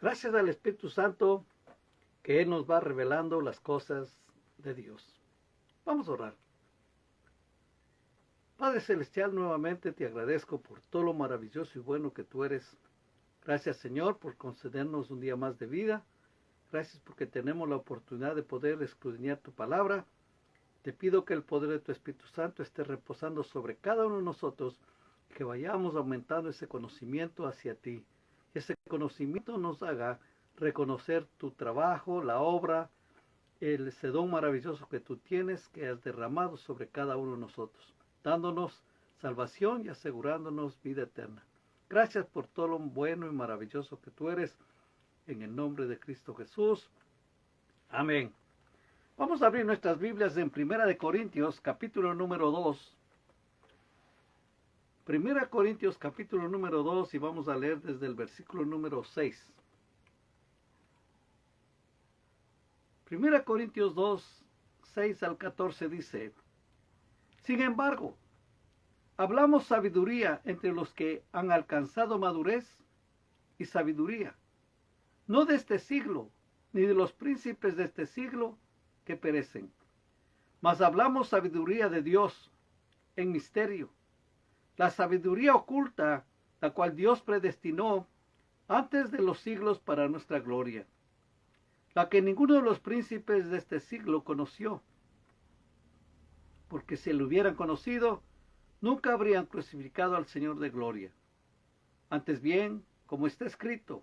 Gracias al Espíritu Santo que Él nos va revelando las cosas de Dios. Vamos a orar. Padre Celestial, nuevamente te agradezco por todo lo maravilloso y bueno que tú eres. Gracias, Señor, por concedernos un día más de vida. Gracias porque tenemos la oportunidad de poder escudriñar tu palabra. Te pido que el poder de tu Espíritu Santo esté reposando sobre cada uno de nosotros, que vayamos aumentando ese conocimiento hacia ti. Ese conocimiento nos haga reconocer tu trabajo, la obra, el don maravilloso que tú tienes, que has derramado sobre cada uno de nosotros, dándonos salvación y asegurándonos vida eterna. Gracias por todo lo bueno y maravilloso que tú eres, en el nombre de Cristo Jesús. Amén. Vamos a abrir nuestras Biblias en 1 Corintios, capítulo número 2. 1 Corintios, capítulo número 2, y vamos a leer desde el versículo número 6. 1 Corintios 2, 6 al 14 dice: Sin embargo, hablamos sabiduría entre los que han alcanzado madurez y sabiduría, no de este siglo, ni de los príncipes de este siglo que perecen, mas hablamos sabiduría de Dios en misterio, la sabiduría oculta, la cual Dios predestinó antes de los siglos para nuestra gloria, la que ninguno de los príncipes de este siglo conoció, porque si lo hubieran conocido, nunca habrían crucificado al Señor de gloria. Antes bien, como está escrito,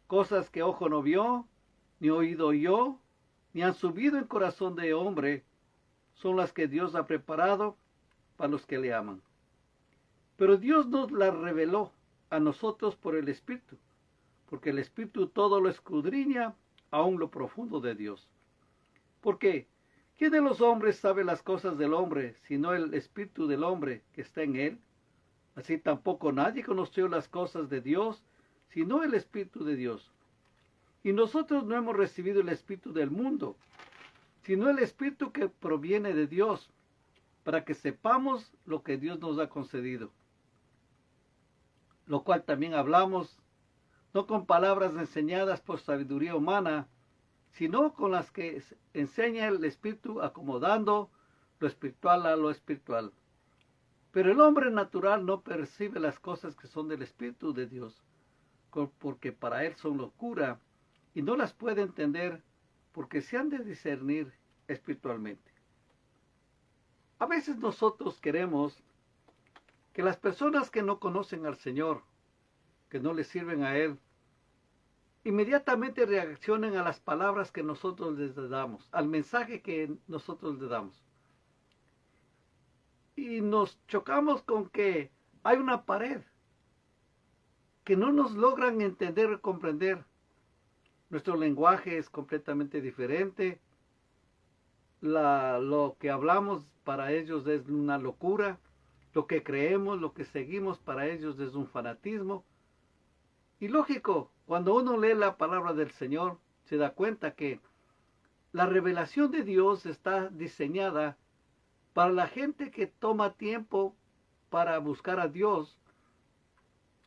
cosas que ojo no vio, ni oído oyó, ni han subido en corazón de hombre, son las que Dios ha preparado para los que le aman. Pero Dios nos las reveló a nosotros por el Espíritu, porque el Espíritu todo lo escudriña, aún lo profundo de Dios. Porque ¿quién de los hombres sabe las cosas del hombre, sino el Espíritu del hombre que está en él? Así tampoco nadie conoció las cosas de Dios, sino el Espíritu de Dios. Y nosotros no hemos recibido el Espíritu del mundo, sino el Espíritu que proviene de Dios, para que sepamos lo que Dios nos ha concedido. Lo cual también hablamos, no con palabras enseñadas por sabiduría humana, sino con las que enseña el Espíritu, acomodando lo espiritual a lo espiritual. Pero el hombre natural no percibe las cosas que son del Espíritu de Dios, porque para él son locura, y no las puede entender, porque se han de discernir espiritualmente. A veces nosotros queremos que las personas que no conocen al Señor, que no le sirven a Él, inmediatamente reaccionen a las palabras que nosotros les damos, al mensaje que nosotros les damos. Y nos chocamos con que hay una pared que no nos logran entender o comprender. Nuestro lenguaje es completamente diferente. Lo que hablamos para ellos es una locura. Lo que creemos, lo que seguimos para ellos es un fanatismo. Y lógico, cuando uno lee la palabra del Señor, se da cuenta que la revelación de Dios está diseñada para la gente que toma tiempo para buscar a Dios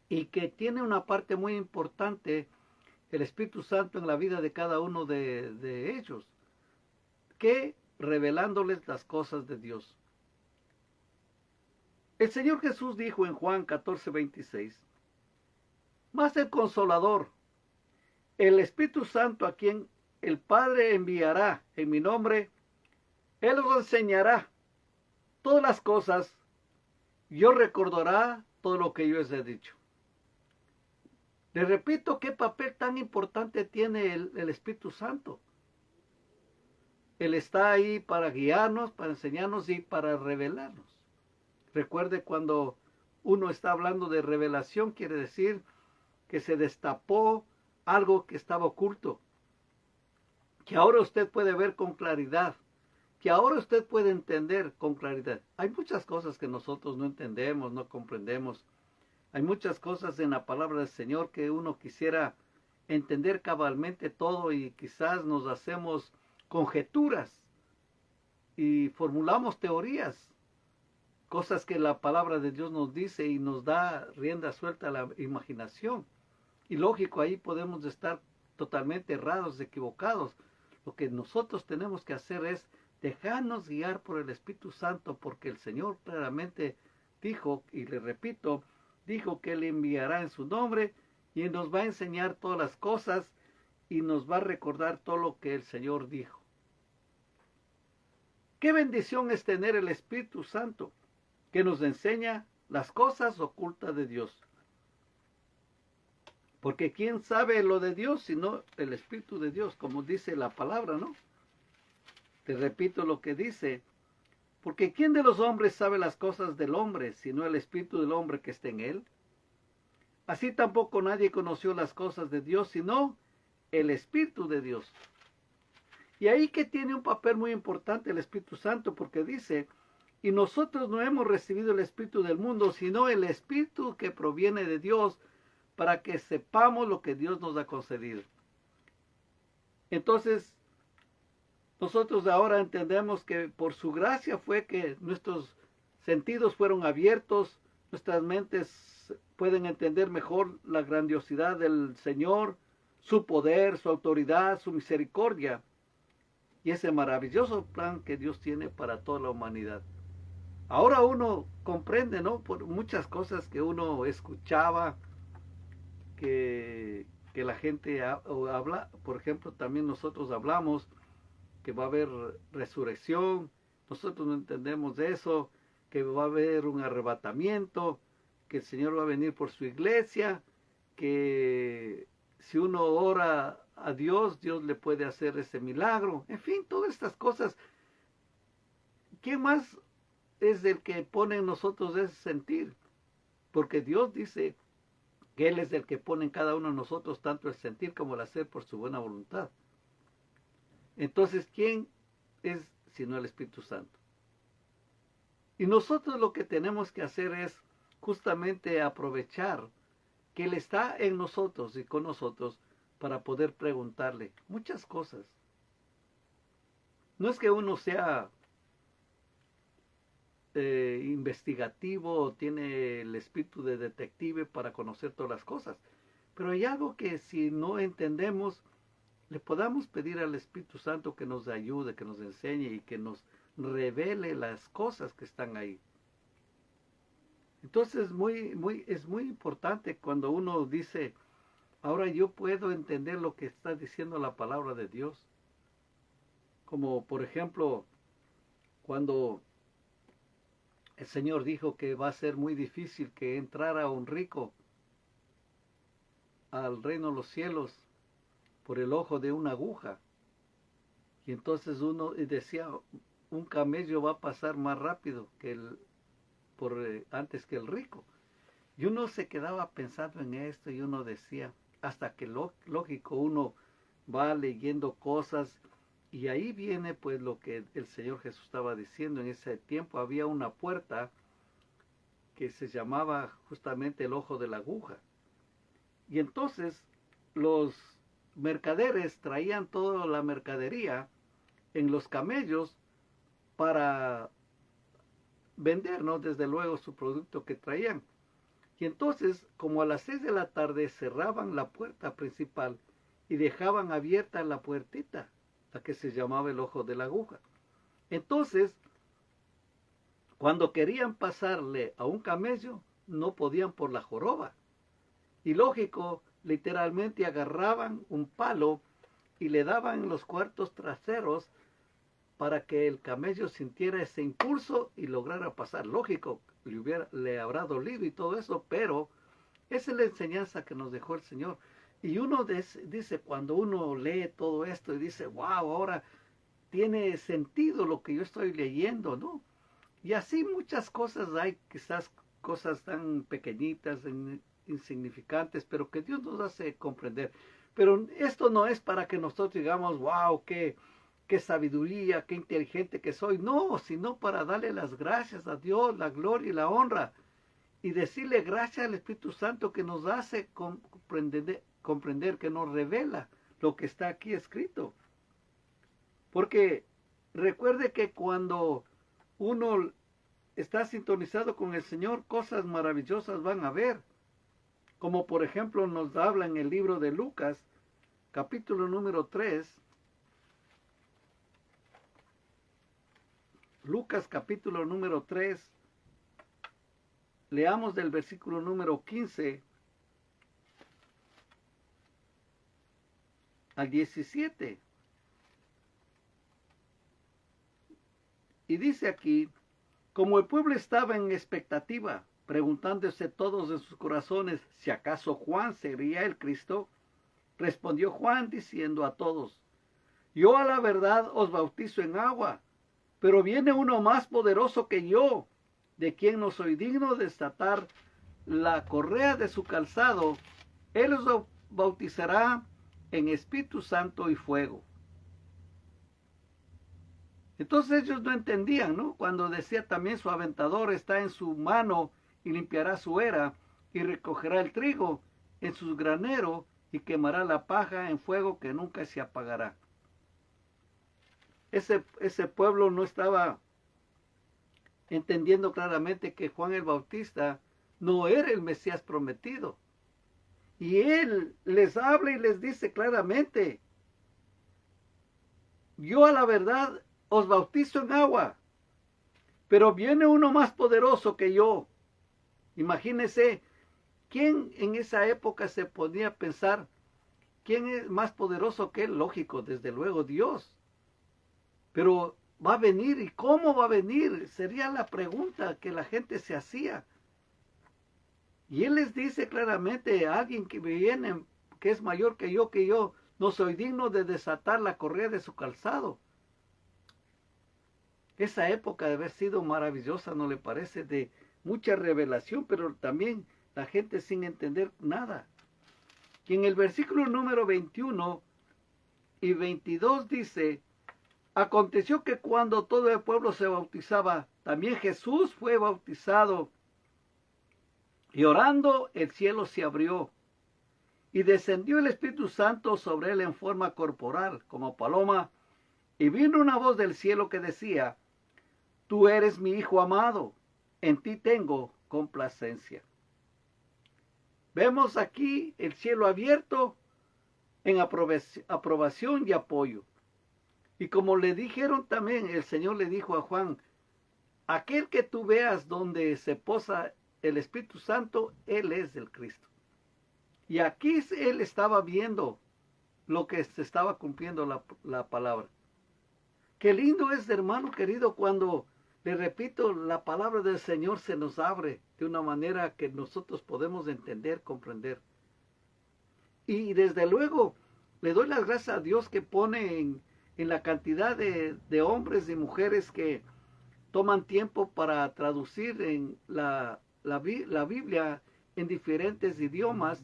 y que tiene una parte muy importante, el Espíritu Santo en la vida de cada uno de ellos, que revelándoles las cosas de Dios. El Señor Jesús dijo en Juan 14:26, mas el Consolador, el Espíritu Santo, a quien el Padre enviará en mi nombre, Él os enseñará todas las cosas, y os recordará todo lo que yo os he dicho. Les repito, qué papel tan importante tiene el Espíritu Santo. Él está ahí para guiarnos, para enseñarnos y para revelarnos. Recuerde, cuando uno está hablando de revelación, quiere decir que se destapó algo que estaba oculto, que ahora usted puede ver con claridad, que ahora usted puede entender con claridad. Hay muchas cosas que nosotros no entendemos, no comprendemos. Hay muchas cosas en la palabra del Señor que uno quisiera entender cabalmente todo, y quizás nos hacemos conjeturas y formulamos teorías, cosas que la palabra de Dios nos dice y nos da rienda suelta a la imaginación. Y lógico, ahí podemos estar totalmente errados, equivocados. Lo que nosotros tenemos que hacer es dejarnos guiar por el Espíritu Santo, porque el Señor claramente dijo, y le repito, dijo que Él enviará en su nombre y nos va a enseñar todas las cosas y nos va a recordar todo lo que el Señor dijo. Qué bendición es tener el Espíritu Santo, que nos enseña las cosas ocultas de Dios. Porque ¿quién sabe lo de Dios sino el Espíritu de Dios? Como dice la palabra, ¿no? Te repito lo que dice. Porque ¿quién de los hombres sabe las cosas del hombre sino el Espíritu del hombre que está en él? Así tampoco nadie conoció las cosas de Dios sino el Espíritu de Dios. Y ahí que tiene un papel muy importante el Espíritu Santo, porque dice, y nosotros no hemos recibido el Espíritu del mundo, sino el Espíritu que proviene de Dios, para que sepamos lo que Dios nos ha concedido. Entonces, nosotros ahora entendemos que por su gracia fue que nuestros sentidos fueron abiertos, nuestras mentes pueden entender mejor la grandiosidad del Señor, su poder, su autoridad, su misericordia y ese maravilloso plan que Dios tiene para toda la humanidad. Ahora uno comprende, ¿no? Por muchas cosas que uno escuchaba, que la gente habla, por ejemplo, también nosotros hablamos que va a haber resurrección, nosotros no entendemos de eso, que va a haber un arrebatamiento, que el Señor va a venir por su iglesia, que si uno ora a Dios, Dios le puede hacer ese milagro, en fin, todas estas cosas. ¿Quién más es el que pone en nosotros ese sentir? Porque Dios dice que Él es el que pone en cada uno de nosotros tanto el sentir como el hacer por su buena voluntad. Entonces, ¿quién es sino el Espíritu Santo? Y nosotros lo que tenemos que hacer es justamente aprovechar que Él está en nosotros y con nosotros para poder preguntarle muchas cosas. No es que uno sea investigativo o tiene el espíritu de detective para conocer todas las cosas, pero hay algo que si no entendemos, le podamos pedir al Espíritu Santo que nos ayude, que nos enseñe y que nos revele las cosas que están ahí. Entonces es muy importante cuando uno dice, ahora yo puedo entender lo que está diciendo la palabra de Dios. Como por ejemplo, cuando el Señor dijo que va a ser muy difícil que entrara un rico al reino de los cielos por el ojo de una aguja. Y entonces uno decía, un camello va a pasar más rápido que antes que el rico. Y uno se quedaba pensando en esto y uno decía, hasta que lógico uno va leyendo cosas y ahí viene pues lo que el Señor Jesús estaba diciendo. En ese tiempo había una puerta que se llamaba justamente el ojo de la aguja. Y entonces los mercaderes traían toda la mercadería en los camellos para vender, ¿no? Desde luego su producto que traían. Y entonces, como a las 6 de la tarde, cerraban la puerta principal y dejaban abierta la puertita, la que se llamaba el ojo de la aguja. Entonces, cuando querían pasarle a un camello, no podían por la joroba. Y lógico, literalmente agarraban un palo y le daban los cuartos traseros para que el camello sintiera ese impulso y lograra pasar. Lógico, le habrá dolido y todo eso, pero esa es la enseñanza que nos dejó el Señor. Y uno dice, cuando uno lee todo esto y dice, wow, ahora tiene sentido lo que yo estoy leyendo, ¿no? Y así muchas cosas hay, quizás cosas tan pequeñitas, insignificantes, pero que Dios nos hace comprender. Pero esto no es para que nosotros digamos, wow, qué sabiduría, qué inteligente que soy. No, sino para darle las gracias a Dios, la gloria y la honra. Y decirle gracias al Espíritu Santo que nos hace comprender, que nos revela lo que está aquí escrito. Porque recuerde que cuando uno está sintonizado con el Señor, cosas maravillosas van a ver. como por ejemplo nos habla en el libro de Lucas, capítulo número 3. Lucas capítulo número 3, leamos del versículo número 15 al 17. Y dice aquí, como el pueblo estaba en expectativa, preguntándose todos en sus corazones si acaso Juan sería el Cristo, respondió Juan diciendo a todos, yo a la verdad os bautizo en agua, pero viene uno más poderoso que yo, de quien no soy digno de desatar la correa de su calzado. Él os bautizará en Espíritu Santo y fuego. Entonces ellos no entendían, ¿no? Cuando decía también su aventador está en su mano y limpiará su era y recogerá el trigo en sus graneros y quemará la paja en fuego que nunca se apagará. Ese pueblo no estaba entendiendo claramente que Juan el Bautista no era el Mesías prometido. Y él les habla y les dice claramente, yo a la verdad os bautizo en agua, pero viene uno más poderoso que yo. Imagínense, ¿quién en esa época se podía pensar, quién es más poderoso que él? Lógico, desde luego Dios. Pero va a venir, ¿y cómo va a venir? Sería la pregunta que la gente se hacía. Y él les dice claramente, alguien que viene, que es mayor que yo, no soy digno de desatar la correa de su calzado. Esa época de haber sido maravillosa, ¿no le parece? De mucha revelación, pero también la gente sin entender nada. Y en el versículo número 21 y 22 dice, aconteció que cuando todo el pueblo se bautizaba, también Jesús fue bautizado. Y orando, el cielo se abrió, y descendió el Espíritu Santo sobre él en forma corporal, como paloma, y vino una voz del cielo que decía, tú eres mi Hijo amado, en ti tengo complacencia. Vemos aquí el cielo abierto en aprobación y apoyo. Y como le dijeron también, el Señor le dijo a Juan, aquel que tú veas donde se posa el Espíritu Santo, Él es el Cristo. Y aquí Él estaba viendo lo que se estaba cumpliendo la palabra. Qué lindo es, hermano querido, cuando, le repito, la palabra del Señor se nos abre de una manera que nosotros podemos entender, comprender. Y desde luego, le doy las gracias a Dios que pone en la cantidad de hombres y mujeres que toman tiempo para traducir en la Biblia en diferentes idiomas.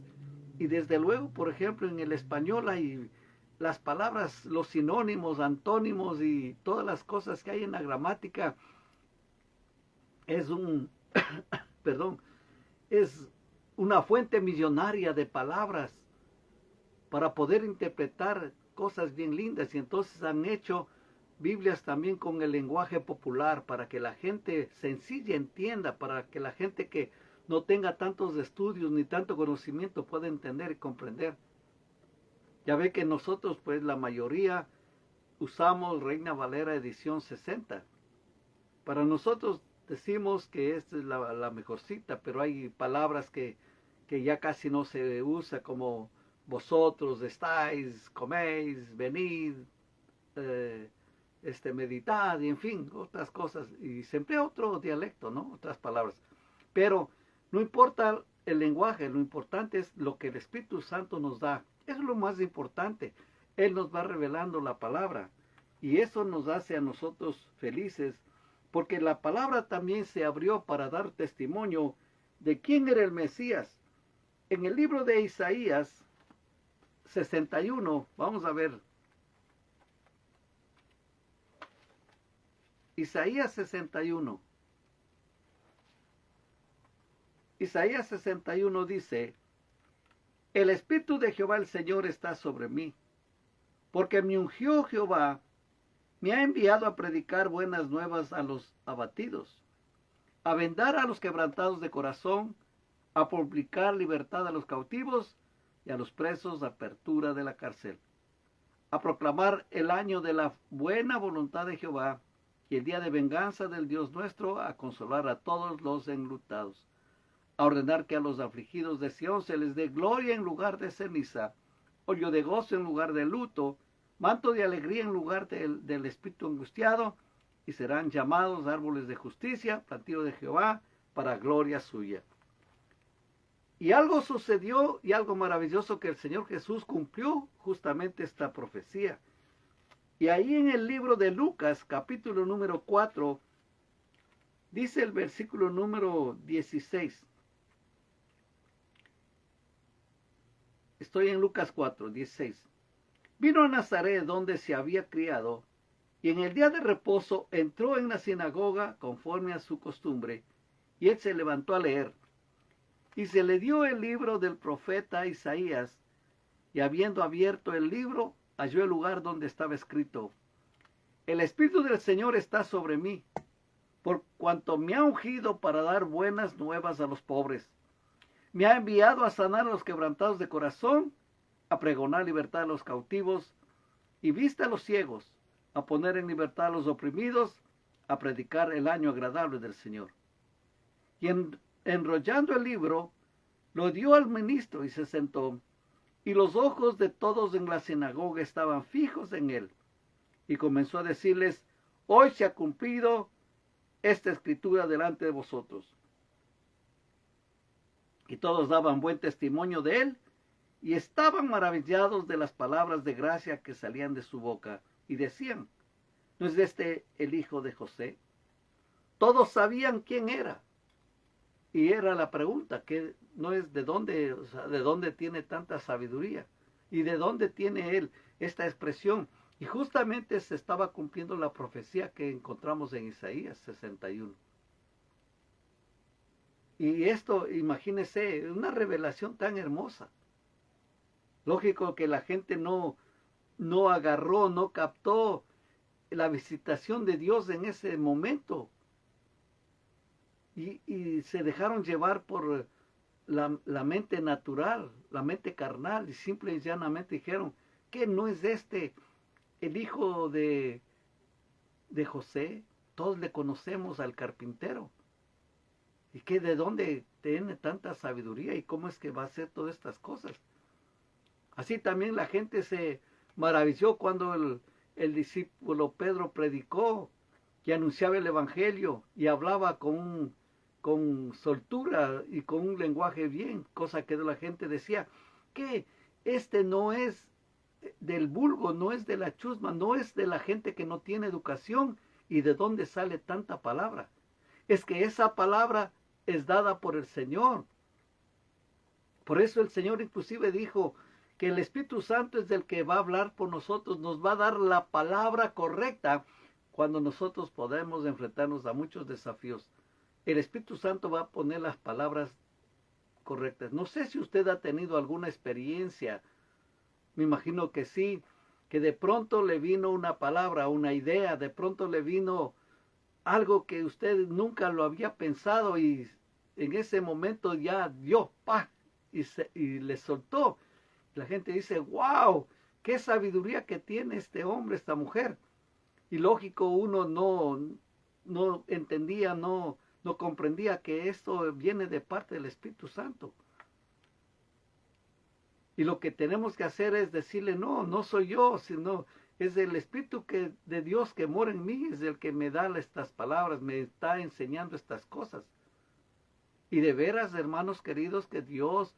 Y desde luego, por ejemplo, en el español hay las palabras, los sinónimos, antónimos y todas las cosas que hay en la gramática. Es perdón, es una fuente millonaria de palabras para poder interpretar cosas bien lindas. Y entonces han hecho Biblias también con el lenguaje popular para que la gente sencilla entienda, para que la gente que no tenga tantos estudios ni tanto conocimiento pueda entender y comprender. Ya ve que nosotros, pues la mayoría, usamos Reina Valera edición 60. Para nosotros decimos que esta es la mejorcita, pero hay palabras que ya casi no se usa, como vosotros estáis, coméis, venid, meditad, y en fin, otras cosas. Y se emplea otro dialecto, ¿no? Otras palabras. Pero no importa el lenguaje, lo importante es lo que el Espíritu Santo nos da. Eso es lo más importante. Él nos va revelando la palabra. Y eso nos hace a nosotros felices, porque la palabra también se abrió para dar testimonio de quién era el Mesías. En el libro de Isaías 61, vamos a ver. Isaías 61. Isaías 61 dice, el Espíritu de Jehová el Señor está sobre mí, porque me ungió Jehová, me ha enviado a predicar buenas nuevas a los abatidos, a vendar a los quebrantados de corazón, a publicar libertad a los cautivos y a los presos, apertura de la cárcel, a proclamar el año de la buena voluntad de Jehová y el día de venganza del Dios nuestro, a consolar a todos los enlutados, a ordenar que a los afligidos de Sión se les dé gloria en lugar de ceniza, óleo de gozo en lugar de luto, manto de alegría en lugar del espíritu angustiado, y serán llamados árboles de justicia, plantío de Jehová, para gloria suya. Y algo sucedió, y algo maravilloso, que el Señor Jesús cumplió justamente esta profecía. Y ahí en el libro de Lucas, capítulo número 4, dice el versículo número 16. Estoy en Lucas 4, 16. Vino a Nazaret, donde se había criado, y en el día de reposo entró en la sinagoga conforme a su costumbre, y él se levantó a leer. Y se le dio el libro del profeta Isaías, y habiendo abierto el libro, halló el lugar donde estaba escrito: El Espíritu del Señor está sobre mí, por cuanto me ha ungido para dar buenas nuevas a los pobres. Me ha enviado a sanar a los quebrantados de corazón, a pregonar libertad a los cautivos y vista a los ciegos, a poner en libertad a los oprimidos, a predicar el año agradable del Señor. Y enrollando el libro, lo dio al ministro y se sentó, y los ojos de todos en la sinagoga estaban fijos en él. Y comenzó a decirles: Hoy se ha cumplido esta escritura delante de vosotros. Y todos daban buen testimonio de él, y estaban maravillados de las palabras de gracia que salían de su boca, y decían: ¿No es este el hijo de José? Todos sabían quién era. Y era la pregunta, que no es de dónde, o sea, de dónde tiene tanta sabiduría, y de dónde tiene él esta expresión. Y justamente se estaba cumpliendo la profecía que encontramos en Isaías 61. Y esto, imagínense, una revelación tan hermosa. Lógico que la gente no agarró, no captó la visitación de Dios en ese momento. Y se dejaron llevar por la mente natural, la mente carnal, y simple y llanamente dijeron: ¿qué no es este el hijo de José? Todos le conocemos al carpintero. ¿Y qué, de dónde tiene tanta sabiduría? ¿Y cómo es que va a hacer todas estas cosas? Así también la gente se maravilló cuando el discípulo Pedro predicó y anunciaba el evangelio y hablaba con soltura y con un lenguaje bien, cosa que la gente decía: que este no es del vulgo, no es de la chusma, no es de la gente que no tiene educación. ¿Y de dónde sale tanta palabra? Es que esa palabra es dada por el Señor. Por eso el Señor inclusive dijo que el Espíritu Santo es el que va a hablar por nosotros, nos va a dar la palabra correcta cuando nosotros podemos enfrentarnos a muchos desafíos. El Espíritu Santo va a poner las palabras correctas. No sé si usted ha tenido alguna experiencia, me imagino que sí, que de pronto le vino una palabra, una idea, de pronto le vino algo que usted nunca lo había pensado y en ese momento ya dio ¡pah! Y le soltó. La gente dice: ¡wow! ¡Qué sabiduría que tiene este hombre, esta mujer! Y lógico, uno no entendía, no comprendía que esto viene de parte del Espíritu Santo. Y lo que tenemos que hacer es decirle: no soy yo, sino es el Espíritu de Dios que mora en mí, es el que me da estas palabras, me está enseñando estas cosas. Y de veras, hermanos queridos, que Dios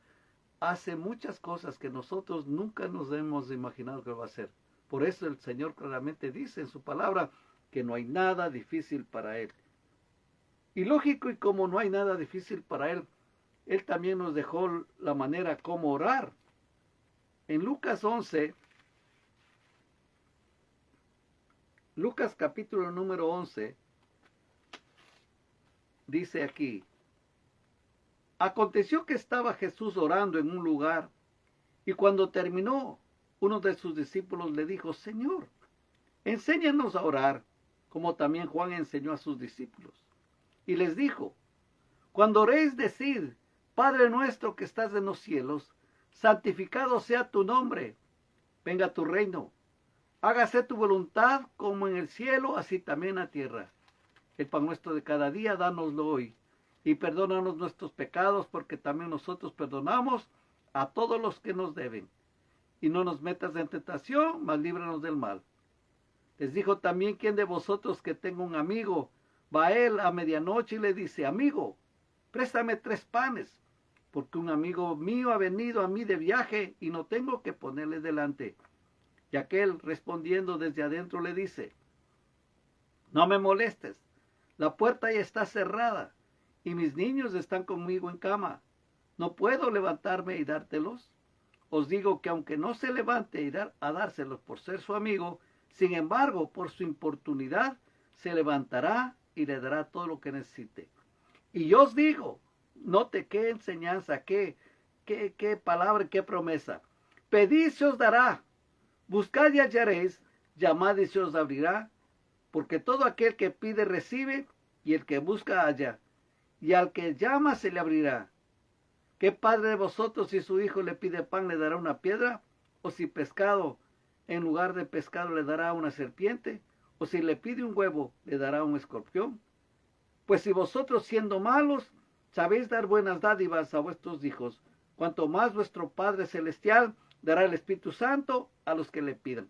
hace muchas cosas que nosotros nunca nos hemos imaginado que va a hacer. Por eso el Señor claramente dice en su palabra que no hay nada difícil para Él. Y lógico, y como no hay nada difícil para Él, Él también nos dejó la manera como orar. En Lucas 11, Lucas capítulo número 11, dice aquí: Aconteció que estaba Jesús orando en un lugar, y cuando terminó, uno de sus discípulos le dijo: Señor, enséñanos a orar, como también Juan enseñó a sus discípulos. Y les dijo: Cuando oréis, decid: Padre nuestro que estás en los cielos, santificado sea tu nombre, venga tu reino, hágase tu voluntad como en el cielo, así también en la tierra. El pan nuestro de cada día, dánoslo hoy, y perdónanos nuestros pecados, porque también nosotros perdonamos a todos los que nos deben. Y no nos metas en tentación, mas líbranos del mal. Les dijo también: ¿quién de vosotros que tenga un amigo, va a él a medianoche y le dice: amigo, préstame 3 panes, porque un amigo mío ha venido a mí de viaje y no tengo que ponerle delante? Y aquel, respondiendo desde adentro, le dice: no me molestes, la puerta ya está cerrada y mis niños están conmigo en cama. ¿No puedo levantarme y dártelos? Os digo que aunque no se levante a dárselos por ser su amigo, sin embargo, por su importunidad, se levantará y le dará todo lo que necesite. Y yo os digo, note qué enseñanza, qué palabra, qué promesa. Pedid y se os dará, buscad y hallaréis, llamad y se os abrirá, porque todo aquel que pide recibe, y el que busca halla, y al que llama se le abrirá. ¿Qué padre de vosotros, si su hijo le pide pan, le dará una piedra? ¿O si pescado, en lugar de pescado, le dará una serpiente? ¿O si le pide un huevo, le dará un escorpión? Pues si vosotros, siendo malos, sabéis dar buenas dádivas a vuestros hijos, cuanto más vuestro Padre Celestial dará el Espíritu Santo a los que le pidan.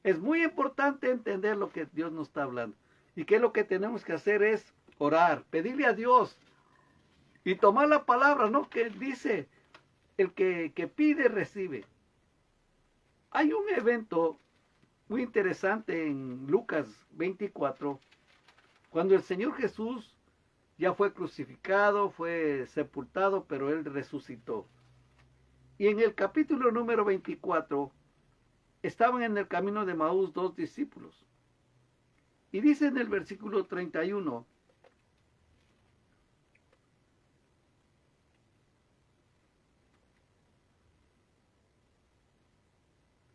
Es muy importante entender lo que Dios nos está hablando. Y que lo que tenemos que hacer es orar, pedirle a Dios y tomar la palabra, ¿no? Que dice, el que pide, recibe. Hay un evento muy interesante en Lucas 24, cuando el Señor Jesús ya fue crucificado, fue sepultado, pero Él resucitó. Y en el capítulo número 24, estaban en el camino de Maús 2 discípulos. Y dice en el versículo 31,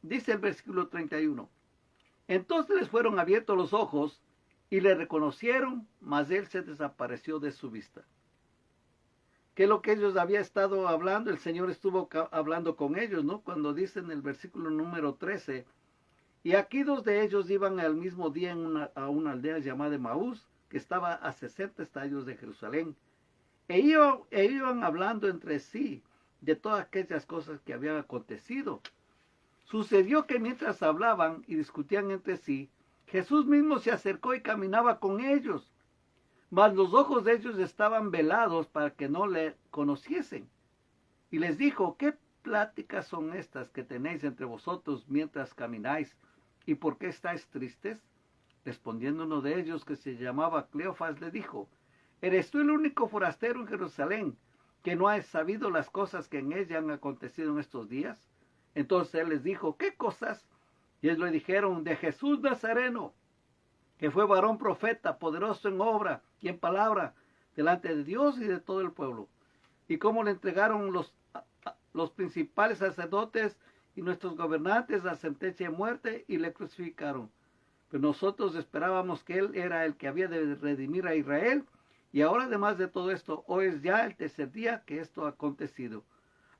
dice el versículo 31, entonces les fueron abiertos los ojos y le reconocieron, mas él se desapareció de su vista. Que lo que ellos habían estado hablando, el Señor estuvo hablando con ellos, ¿no? Cuando dice en el versículo número 13, y aquí 2 de ellos iban al mismo día a una aldea llamada Maús, que estaba a 60 estadios de Jerusalén, e iban hablando entre sí de todas aquellas cosas que habían acontecido. Sucedió que mientras hablaban y discutían entre sí, Jesús mismo se acercó y caminaba con ellos, mas los ojos de ellos estaban velados para que no le conociesen. Y les dijo: ¿qué pláticas son estas que tenéis entre vosotros mientras camináis? ¿Y por qué estáis tristes? Respondiendo uno de ellos, que se llamaba Cleofas, le dijo: ¿eres tú el único forastero en Jerusalén que no has sabido las cosas que en ella han acontecido en estos días? Entonces él les dijo: ¿qué cosas? Y ellos le dijeron: de Jesús Nazareno, que fue varón profeta, poderoso en obra y en palabra, delante de Dios y de todo el pueblo. Y cómo le entregaron los principales sacerdotes y nuestros gobernantes a sentencia de muerte y le crucificaron. Pero nosotros esperábamos que él era el que había de redimir a Israel. Y ahora, además de todo esto, hoy es ya el 3er día que esto ha acontecido.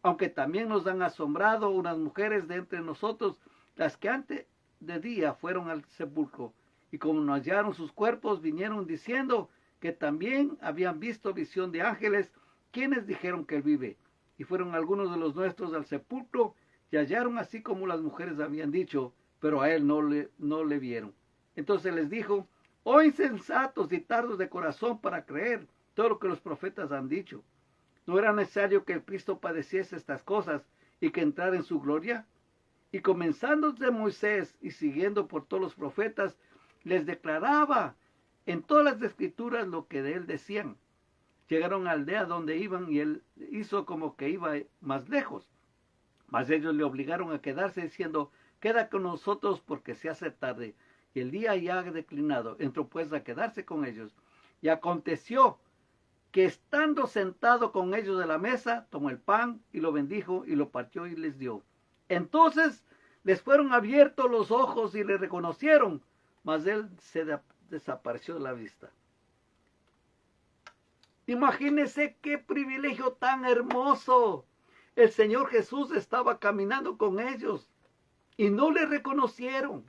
Aunque también nos han asombrado unas mujeres de entre nosotros, las que antes de día fueron al sepulcro, y como no hallaron sus cuerpos, vinieron diciendo que también habían visto visión de ángeles, quienes dijeron que él vive. Y fueron algunos de los nuestros al sepulcro, y hallaron así como las mujeres habían dicho, pero a él no le vieron. Entonces les dijo: oh insensatos y tardos de corazón para creer todo lo que los profetas han dicho. ¿No era necesario que el Cristo padeciese estas cosas y que entrara en su gloria? Y comenzando desde Moisés y siguiendo por todos los profetas, les declaraba en todas las escrituras lo que de él decían. Llegaron a la aldea donde iban y él hizo como que iba más lejos. Mas ellos le obligaron a quedarse diciendo: queda con nosotros porque se hace tarde y el día ya ha declinado. Entró pues a quedarse con ellos. Y aconteció que estando sentado con ellos de la mesa, tomó el pan y lo bendijo y lo partió y les dio. Entonces les fueron abiertos los ojos y le reconocieron, mas él se desapareció de la vista. Imagínense qué privilegio tan hermoso. El Señor Jesús estaba caminando con ellos y no le reconocieron.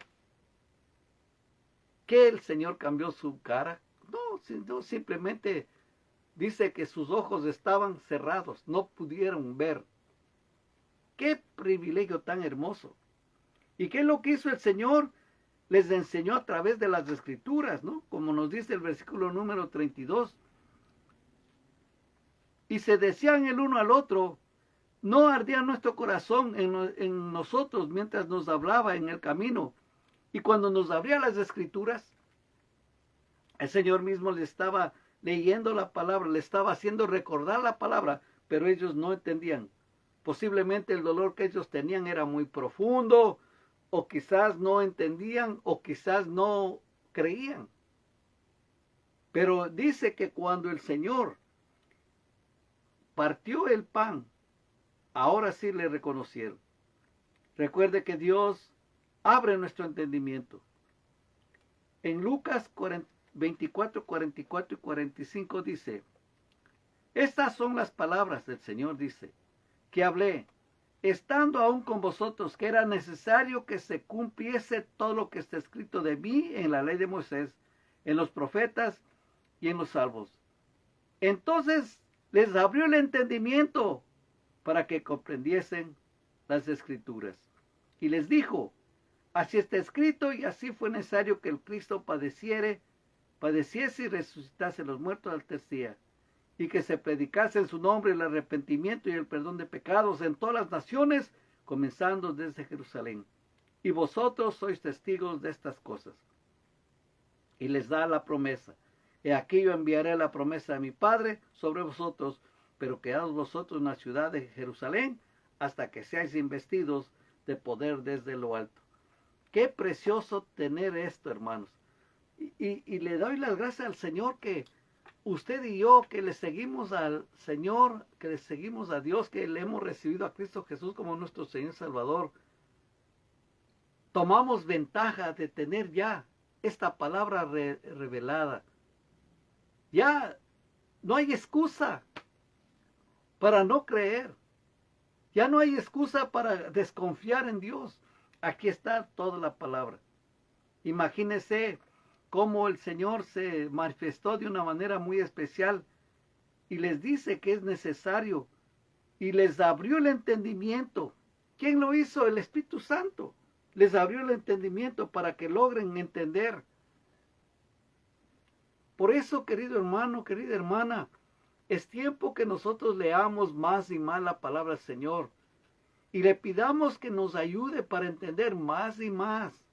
¿Que el Señor cambió su cara? No, simplemente dice que sus ojos estaban cerrados, no pudieron ver. ¡Qué privilegio tan hermoso! ¿Y qué es lo que hizo el Señor? Les enseñó a través de las Escrituras, ¿no? Como nos dice el versículo número 32. Y se decían el uno al otro, no ardía nuestro corazón en nosotros mientras nos hablaba en el camino. Y cuando nos abría las Escrituras, el Señor mismo le estaba leyendo la palabra, le estaba haciendo recordar la palabra, pero ellos no entendían. Posiblemente el dolor que ellos tenían era muy profundo, o quizás no entendían, o quizás no creían. Pero dice que cuando el Señor partió el pan, ahora sí le reconocieron. Recuerde que Dios abre nuestro entendimiento. En Lucas 24, 44 y 45 dice, estas son las palabras del Señor, dice, que hablé, estando aún con vosotros, que era necesario que se cumpliese todo lo que está escrito de mí en la ley de Moisés, en los profetas y en los salmos. Entonces les abrió el entendimiento para que comprendiesen las Escrituras. Y les dijo, así está escrito y así fue necesario que el Cristo padeciese y resucitase los muertos al tercer día, y que se predicase en su nombre el arrepentimiento y el perdón de pecados en todas las naciones, comenzando desde Jerusalén. Y vosotros sois testigos de estas cosas. Y les da la promesa. He aquí yo enviaré la promesa de mi Padre sobre vosotros, pero quedaos vosotros en la ciudad de Jerusalén hasta que seáis investidos de poder desde lo alto. Qué precioso tener esto, hermanos. Y le doy las gracias al Señor que usted y yo, que le seguimos al Señor, que le seguimos a Dios, que le hemos recibido a Cristo Jesús como nuestro Señor Salvador, tomamos ventaja de tener ya esta palabra revelada. Ya no hay excusa para no creer. Ya no hay excusa para desconfiar en Dios. Aquí está toda la palabra. Imagínese cómo el Señor se manifestó de una manera muy especial y les dice que es necesario y les abrió el entendimiento. ¿Quién lo hizo? El Espíritu Santo. Les abrió el entendimiento para que logren entender. Por eso, querido hermano, querida hermana, es tiempo que nosotros leamos más y más la palabra del Señor y le pidamos que nos ayude para entender más y más.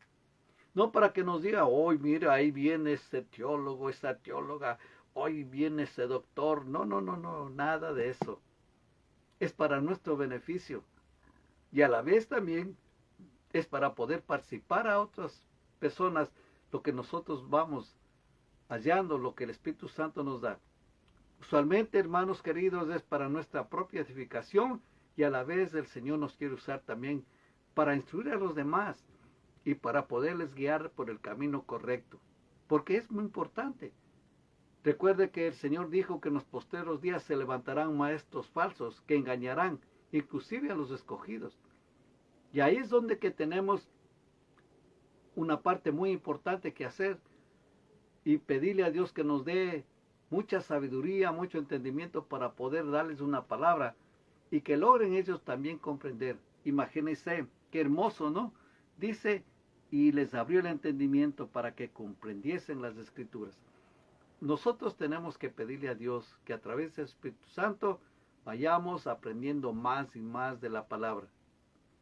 No para que nos diga, hoy mira, ahí viene ese teólogo, esa teóloga, hoy viene ese doctor. No, nada de eso. Es para nuestro beneficio. Y a la vez también es para poder participar a otras personas lo que nosotros vamos hallando, lo que el Espíritu Santo nos da. Usualmente, hermanos queridos, es para nuestra propia edificación y a la vez el Señor nos quiere usar también para instruir a los demás y para poderles guiar por el camino correcto, porque es muy importante. Recuerde que el Señor dijo que en los postreros días se levantarán maestros falsos que engañarán inclusive a los escogidos. Y ahí es donde que tenemos una parte muy importante que hacer y pedirle a Dios que nos dé mucha sabiduría, mucho entendimiento para poder darles una palabra y que logren ellos también comprender. Imagínense, qué hermoso, ¿no? Dice, y les abrió el entendimiento para que comprendiesen las Escrituras. Nosotros tenemos que pedirle a Dios que a través del Espíritu Santo vayamos aprendiendo más y más de la palabra.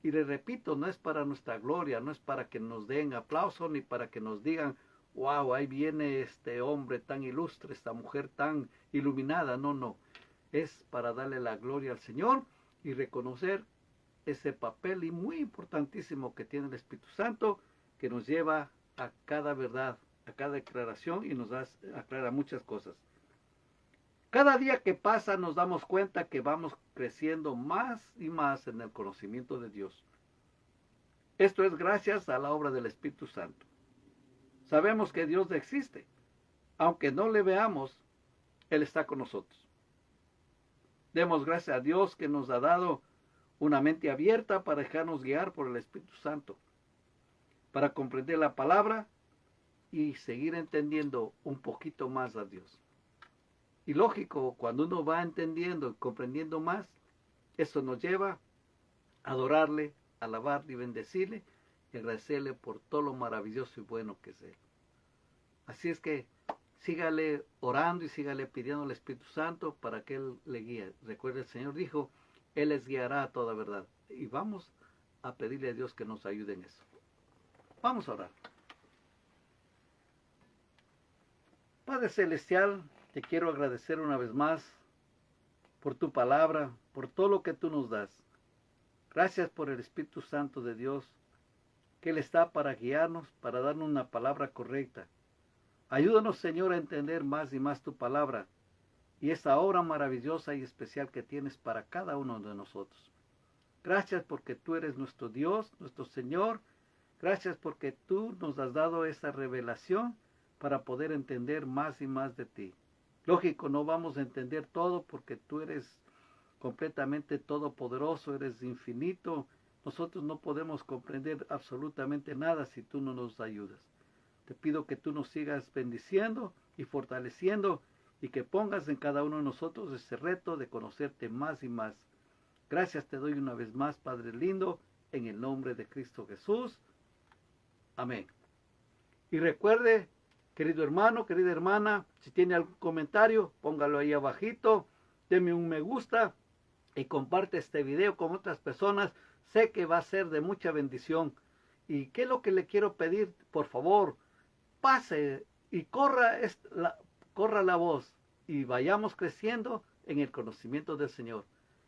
Y le repito, no es para nuestra gloria, no es para que nos den aplauso, ni para que nos digan, wow, ahí viene este hombre tan ilustre, esta mujer tan iluminada. No. Es para darle la gloria al Señor y reconocer ese papel y muy importantísimo que tiene el Espíritu Santo, que nos lleva a cada verdad, a cada declaración y nos aclara muchas cosas. Cada día que pasa nos damos cuenta que vamos creciendo más y más en el conocimiento de Dios. Esto es gracias a la obra del Espíritu Santo. Sabemos que Dios existe, aunque no le veamos, Él está con nosotros. Demos gracias a Dios que nos ha dado una mente abierta para dejarnos guiar por el Espíritu Santo, para comprender la palabra y seguir entendiendo un poquito más a Dios. Y lógico, cuando uno va entendiendo y comprendiendo más, eso nos lleva a adorarle, alabarle y bendecirle y agradecerle por todo lo maravilloso y bueno que es Él. Así es que sígale orando y sígale pidiendo al Espíritu Santo para que Él le guíe. Recuerde, el Señor dijo, Él les guiará a toda verdad. Y vamos a pedirle a Dios que nos ayude en eso. Vamos a orar. Padre Celestial, te quiero agradecer una vez más por tu palabra, por todo lo que tú nos das. Gracias por el Espíritu Santo de Dios, que Él está para guiarnos, para darnos una palabra correcta. Ayúdanos, Señor, a entender más y más tu palabra y esa obra maravillosa y especial que tienes para cada uno de nosotros. Gracias porque tú eres nuestro Dios, nuestro Señor. Gracias porque tú nos has dado esa revelación para poder entender más y más de ti. Lógico, no vamos a entender todo porque tú eres completamente todopoderoso, eres infinito. Nosotros no podemos comprender absolutamente nada si tú no nos ayudas. Te pido que tú nos sigas bendiciendo y fortaleciendo y que pongas en cada uno de nosotros ese reto de conocerte más y más. Gracias te doy una vez más, Padre lindo, en el nombre de Cristo Jesús. Amén. Y recuerde, querido hermano, querida hermana, si tiene algún comentario, póngalo ahí abajito, deme un me gusta y comparte este video con otras personas. Sé que va a ser de mucha bendición. ¿Y qué es lo que le quiero pedir? Por favor, pase y corra la voz y vayamos creciendo en el conocimiento del Señor.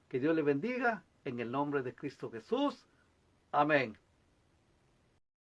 Que Dios le bendiga en el nombre de Cristo Jesús. Amén.